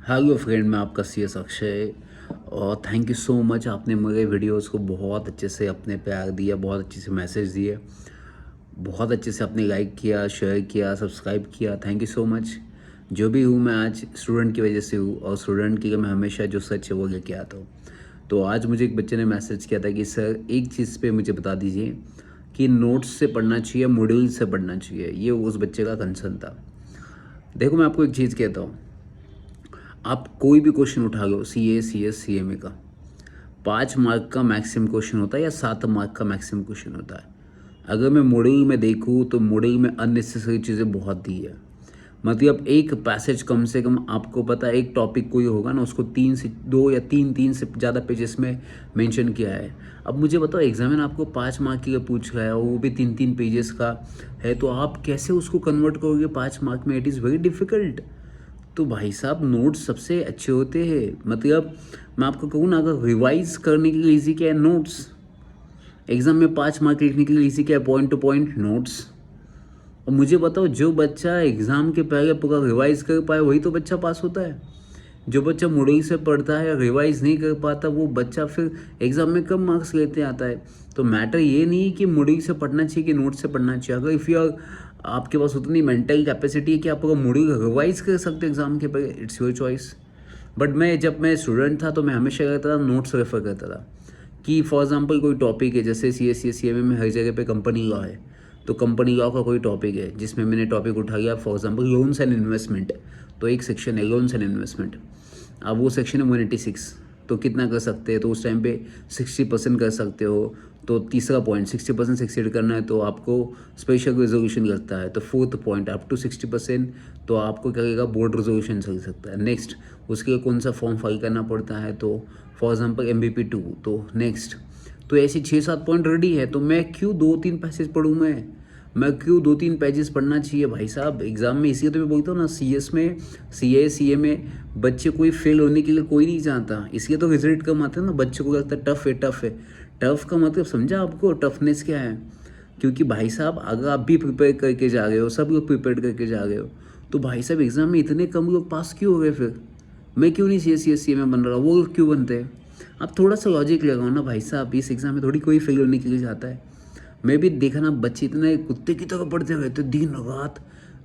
Hello friend, मैं आपका C S Akshay. और थैंक यू सो मच, आपने मेरे वीडियोस को बहुत अच्छे से अपने प्यार दिया, बहुत अच्छे से मैसेज दिए, बहुत अच्छे से आपने लाइक किया, शेयर किया, सब्सक्राइब किया। Thank you so much. जो भी हूँ मैं आज स्टूडेंट की वजह से हूँ, और स्टूडेंट के लिए मैं हमेशा जो सच है वो लेके आता हूँ। तो आज मुझे एक बच्चे ने मैसेज किया था कि सर एक चीज़ पे मुझे बता दीजिए कि नोट्स से पढ़ना चाहिए, मॉड्यूल से पढ़ना चाहिए। ये उस बच्चे का कंसर्न था। देखो, मैं आपको एक चीज़ कहता हूँ। आप कोई भी क्वेश्चन उठा लो, सी एम ए का 5 मार्क का मैक्सिमम क्वेश्चन होता है या 7 मार्क का मैक्सिमम क्वेश्चन होता है। अगर मैं मॉडल में देखूँ तो मॉडल में अननेसेसरी चीज़ें बहुत दी है। मतलब एक पैसेज कम से कम, आपको पता है, एक टॉपिक कोई होगा ना, उसको 3 से 2 या तीन से ज़्यादा पेजेस में मेंशन किया है। अब मुझे बताओ, एग्जामिन आपको 5 मार्क के लिए पूछ रहा है और वो भी 3 पेजेस का है, तो आप कैसे उसको कन्वर्ट करोगे 5 मार्क में? It is very difficult. तो भाई साहब, नोट्स सबसे अच्छे होते हैं। मतलब मैं आपको कहूँ ना, अगर रिवाइज करने के लिए इजी क्या है? नोट्स। एग्जाम में 5 मार्क लिखने के लिए इजी क्या है? Point two point notes. और मुझे बताओ, जो बच्चा एग्जाम के पहले पूरा रिवाइज कर पाए वही तो बच्चा पास होता है। जो बच्चा मुड़ई से पढ़ता है या रिवाइज नहीं कर पाता, वो बच्चा फिर एग्जाम में कम मार्क्स लेते आता है। तो मैटर ये नहीं है कि मुड़ई से पढ़ना चाहिए कि नोट से पढ़ना चाहिए। अगर इफ़ यू आर, आपके पास उतनी मेंटल कैपेसिटी है कि आप अगर मुड़ई रिवाइज कर सकते हो एग्जाम के पहले, इट्स योर चॉइस। बट जब मैं स्टूडेंट था तो मैं हमेशा कहता था, नोट्स रेफर करता था। कि फॉर एग्जांपल कोई टॉपिक है, जैसे सी एम ए में हर जगह पे कंपनी लॉ है, तो कंपनी लॉ का कोई टॉपिक है जिसमें मैंने टॉपिक उठा लिया, for example loans and investment. तो एक सेक्शन है लोन्स एंड इन्वेस्टमेंट। अब वो सेक्शन है 186। तो कितना कर सकते हैं? तो उस टाइम पे 60% कर सकते हो। तो तीसरा पॉइंट, 60% सक्सीड करना है तो आपको स्पेशल रेजोल्यूशन लगता है। तो फोर्थ पॉइंट, अप टू 60%, तो आपको क्या करेगा? बोर्ड रेजोल्यूशन चल सकता है। नेक्स्ट, उसके लिए कौन सा फॉर्म फाइल करना पड़ता है? तो फॉर एग्जांपल MBP 2। तो नेक्स्ट, तो ऐसे 6-7 पॉइंट रेडी है, तो मैं क्यों 2-3 पैसेज पढ़ूँ? मैं क्यों 2-3 पेजेस पढ़ना चाहिए भाई साहब एग्जाम में? इसलिए तो मैं बोलता हूँ ना, CS में, CA में बच्चे कोई फेल होने के लिए कोई नहीं चाहता। इसलिए तो रिजल्ट कम आता है ना। बच्चे को लगता है टफ है, टफ है। टफ का मतलब समझा आपको? टफनेस क्या है? क्योंकि भाई साहब, अगर आप भी प्रिपेयर करके जा रहे हो, सब लोग प्रिपेयर करके जा रहे हो, तो भाई साहब एग्जाम में इतने कम लोग पास क्यों हो गए? फिर मैं क्यों नहीं CA में बन रहा? वो लोग क्यों बनते हैं? आप थोड़ा सा लॉजिक लगाओ ना भाई साहब। इस एग्जाम में थोड़ी कोई फेल होने के लिए जाता है। मैं भी देखा ना, बच्चे इतने कुत्ते की तरह पढ़ते रहते दिन रात।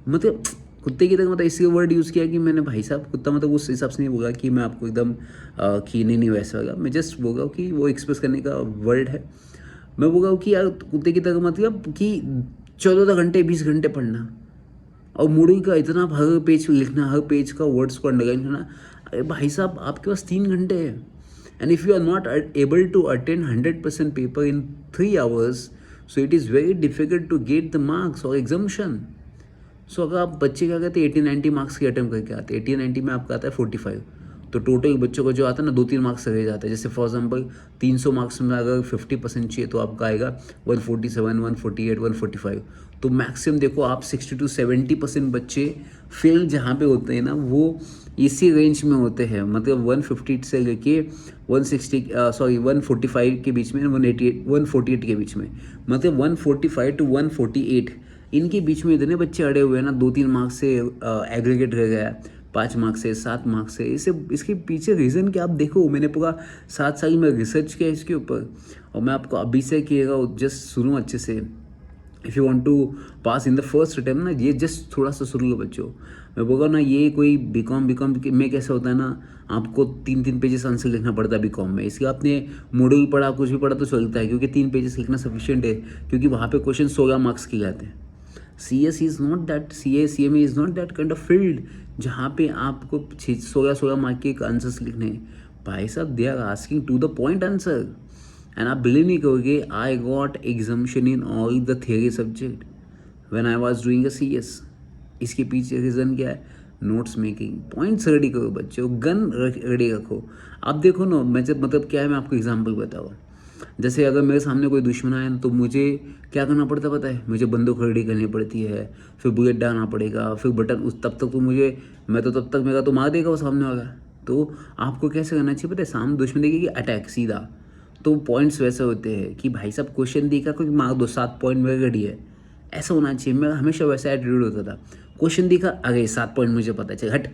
मतलब कुत्ते की तरह, मतलब इसलिए वर्ड यूज़ किया कि मैंने, भाई साहब कुत्ता मतलब उस हिसाब से नहीं बोला कि मैं आपको एकदम कि नहीं वैसा होगा। मैं जस्ट बोला कि वो एक्सप्रेस करने का वर्ड है। मैं बोला कि यार कुत्ते की तरह मतलब कि 14 घंटे 20 घंटे पढ़ना, और मूडी का इतना हर पेज लिखना, हर पेज का वर्ड्स को अंडरलाइन करना। अरे भाई साहब, आपके पास 3 घंटे है। And if you are not able to attend 100% paper in 3 hours, so it is very difficult to get the marks और एग्जामेशन। सो अगर आप बच्चे क्या कहते हैं 80-90 मार्क्स की अटेम्प्ट करके आते हैं, 80-90 में आपका आता है 45, तो टोटल बच्चों को जो आता है ना, 2-3 मार्क्स रह जाता है। जैसे फॉर एग्जांपल 300 मार्क्स में अगर 50% चाहिए तो आपका आएगा 147, 148, 145। तो मैक्सिमम देखो आप 60-70% बच्चे फेल जहाँ पे होते हैं ना, वो इसी रेंज में होते हैं। मतलब 150 से लेके 145 के बीच में, 148 के बीच में। मतलब 145 to 148, इनके बीच में इतने बच्चे अड़े हुए हैं ना। 2-3 मार्क्स से एग्रीगेट रह गया, 5 मार्क्स से, 7 मार्क्स से। इसे इसके पीछे रीज़न क्या, आप देखो। मैंने पूरा 7 साल में रिसर्च किया इसके ऊपर, और मैं आपको अभी से किएगा, जस्ट सुनो अच्छे से। If you want to pass in the first attempt ना, ये जस्ट थोड़ा सा सुन लो बच्चों। मैं बोल रहा हूँ ना, ये कोई बीकॉम में कैसा होता है ना, आपको 3-3 पेजेस आंसर लिखना पड़ता है बीकॉम में। इसलिए आपने मॉडल पढ़ा, कुछ भी पढ़ा तो चलता है, क्योंकि 3 पेजेस लिखना सफिशियंट है। क्योंकि वहाँ पे क्वेश्चन 16 मार्क्स के आते हैं। CA CMA is not that kind of field जहाँ पे आपको 16 मार्क के आंसर्स लिखने हैं। भाई साहब, they are asking to the point answer. And आप बिलीव नहीं करोगे, I got exemption in all the theory subject when I was doing a CS। इसके पीछे रीज़न क्या है? Notes making. पॉइंट्स रेडी करो बच्चों, गन रेडी रखो। आप देखो ना, मैं जब, मतलब क्या है, मैं आपको एग्जांपल बताऊँ। जैसे अगर मेरे सामने कोई दुश्मन आए तो मुझे क्या करना पड़ता है पता है? मुझे बंदूक रेडी करनी पड़ती है, फिर बुलेट डालना पड़ेगा, फिर बटन, उस तब तक तो मुझे, मैं तो तब तक मेरा तो मार देगा वो सामने वाला। तो आपको कैसे करना चाहिए पता है? सामने दुश्मन देखेगी अटैक सीधा। तो पॉइंट्स वैसे होते हैं कि भाई साहब क्वेश्चन देखा, कोई मार दो, 7 पॉइंट मेरे रेडी है, ऐसा होना चाहिए। मेरा हमेशा वैसा एटीट्यूड होता था। क्वेश्चन देखा, अरे 7 पॉइंट मुझे पता है, चल हट,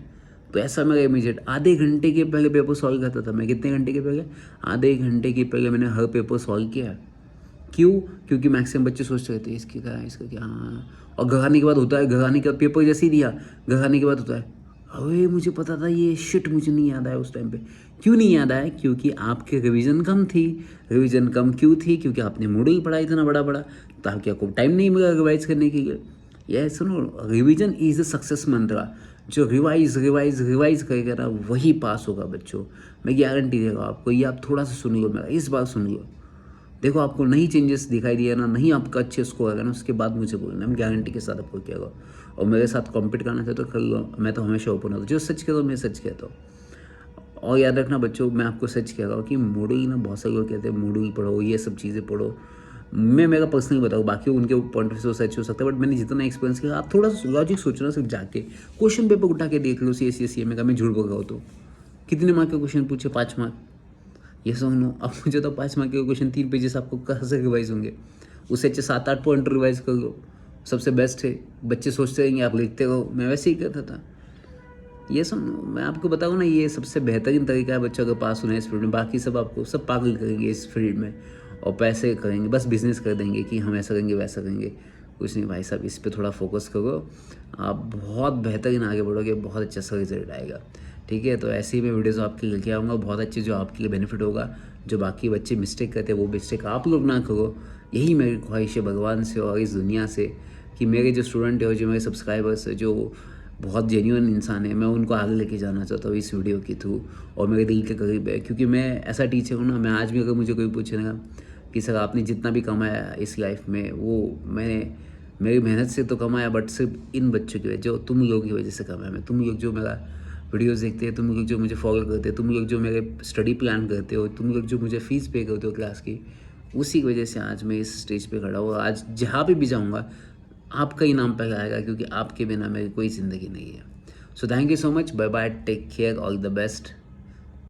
तो ऐसा मेरा इमीडिएट आधे घंटे के पहले पेपर सॉल्व करता था मैं। कितने घंटे के पहले? आधे घंटे के पहले मैंने हर पेपर सॉल्व किया। क्यों? क्योंकि मैक्सिमम बच्चे सोचते रहते हैं इसकी क्या है, इसका क्या, हाँ। और घर आने के बाद होता है, घर आने के बाद पेपर जैसे ही दिया, घर आने के बाद होता है, अरे मुझे पता था ये, शिट मुझे नहीं याद आया उस टाइम पे। क्यों नहीं याद आया? क्योंकि आपकी रिवीजन कम थी। रिवीजन कम क्यों थी? क्योंकि आपने मॉड्यूल पढ़ा इतना बड़ा बड़ा, ताकि आपको टाइम नहीं मिला रिवाइज करने के लिए। यह सुनो, रिवीजन इज द सक्सेस मंत्रा। जो रिवाइज रिवाइज रिवाइज करेगा ना, वही पास होगा बच्चों। मैं गारंटी दे रहा हूँ आपको। ये आप थोड़ा सा सुन लो मेरा, इस बार सुन लो। देखो आपको नहीं चेंजेस दिखाई दिया ना, नहीं आपका अच्छे स्कोर आएगा ना, उसके बाद मुझे बोलना, मैं गारंटी के साथ आपको कहेगा। और मेरे साथ कॉम्पीट करना चाहते तो कर लो, मैं तो हमेशा ओपन होता हूँ। जो सच कहता हूँ मैं सच कहता हूँ। और याद रखना बच्चों, मैं आपको सच कह रहा हूँ कि मॉड्यूल ना, बहुत सारे लोग कहते हैं मॉड्यूल पढ़ो, ये सब चीज़ें पढ़ो। मैं मेरा पर्सनली बताऊँ, बाकी उनके पॉइंट ऑफ व्यू से सच हो सकता है, बट मैंने जितना एक्सपीरियंस किया, आप थोड़ा सा लॉजिक सोचना, सिर्फ जाके क्वेश्चन पेपर उठा के देख लो। सी में का मैं झूठ बोल रहा हूँ तो कितने मार्क के क्वेश्चन पूछे? 5 मार्क। ये सुनो, अब मुझे तो 5 मार्क के क्वेश्चन 3 पेजेस आपको कहाँ से रिवाइज होंगे? उससे अच्छे 7-8 पॉइंट रिवाइज कर लो, सबसे बेस्ट है। बच्चे सोचते रहेंगे आप लिखते रहो, मैं वैसे ही करता था। ये सुनो, मैं आपको बताऊँ ना, ये सबसे बेहतरीन तरीका है बच्चों अगर पास होना है इस फील्ड में। बाकी सब आपको सब पागल करेंगे इस फील्ड में, और पैसे करेंगे, बस बिजनेस कर देंगे कि हम ऐसा करेंगे वैसा करेंगे। कुछ नहीं भाई साहब, इस पे थोड़ा फोकस करो, आप बहुत बेहतरीन आगे बढ़ोगे, बहुत अच्छा सा रिजल्ट आएगा। ठीक है, तो ऐसे ही मैं वीडियोज़ आपके लेके आऊँगा, बहुत अच्छे, जो आपके लिए बेनिफिट होगा। जो बाकी बच्चे मिस्टेक करते हैं वो मिस्टेक आप लोग ना करो, यही मेरी ख्वाहिश है भगवान से और इस दुनिया से, कि मेरे जो स्टूडेंट है और जो मेरे सब्सक्राइबर्स है, जो बहुत जेन्युइन इंसान है, मैं उनको आगे लेके जाना चाहता हूँ इस वीडियो के थ्रू, और मेरे दिल के करीब है। क्योंकि मैं ऐसा टीचर हूँ ना, मैं आज भी अगर मुझे कोई पूछेगा कि सर आपने जितना भी कमाया इस लाइफ में, वो मैंने मेरी मेहनत से तो कमाया, बट सिर्फ इन बच्चों की वजह, जो तुम लोग की वजह से कमाया मैं। तुम लोग जो मेरा वीडियोस देखते हैं, तुम लोग जो मुझे फॉलो करते हैं, तुम लोग जो मेरे स्टडी प्लान करते हो, तुम लोग जो मुझे फ़ीस पे करते हो क्लास की, उसी की वजह से आज मैं इस स्टेज पे खड़ा हूँ। आज जहाँ पे भी जाऊँगा आपका ही नाम पहले आएगा, क्योंकि आपके बिना मेरी कोई ज़िंदगी नहीं है। So thank you so much, bye bye, take care, all the best.